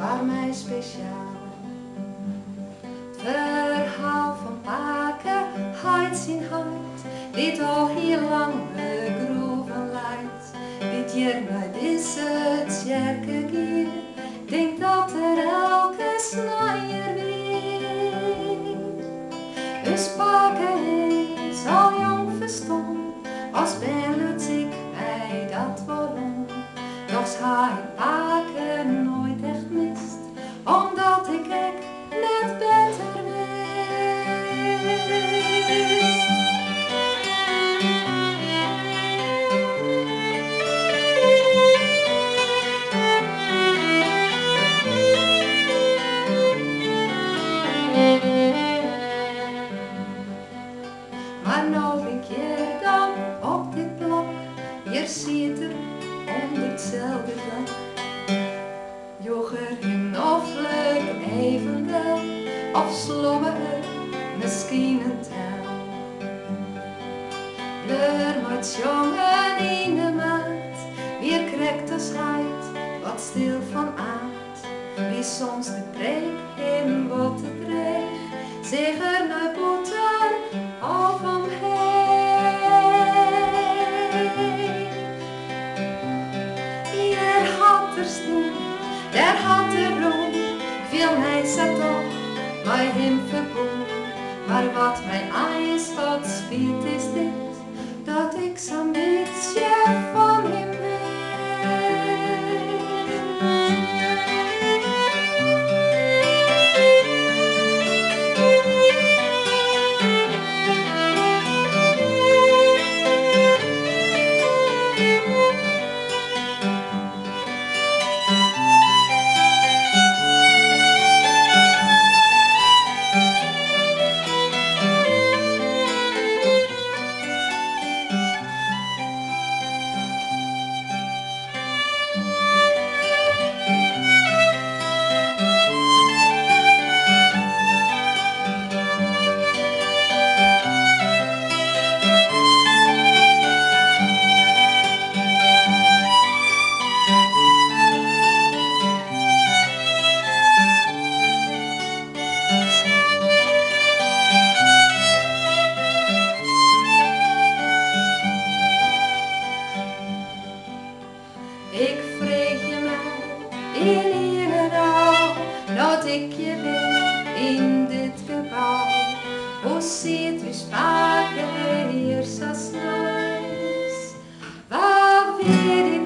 voor mij speciaal. Het verhaal van Pake heit zijn hart, dit al heel lang begroeven lijkt. Dit jaar bij deze tjerke gier, denk dat er elke snaier weer. Dus Pake is al jong verstom, als ben het ik mij dat waarom. Doch ga ik Pake nooit echt mist, omdat ik net beter wist. Maar nou een keer dan op dit blok, hier ziet er onder hetzelfde dak. Jocher genoeglijk evenwel, of slommen misschien een tel. Blur met jongen in de maat, wie krijgt als heid, wat stil van aard. Wie soms de preek in wat te dreig, zeker naar boeten of omheen. Hier had er stil, daar had er roem, veel mij zat toch bij hem verboen. Maar wat mij eens wat spiet is dit, dat ik zo'n beetje van hem weet. Ik vreeg je mij in inderdaad, dat ik je ben in dit gebouw. Hoe ziet u Pake hier zo snel? Waar weet ik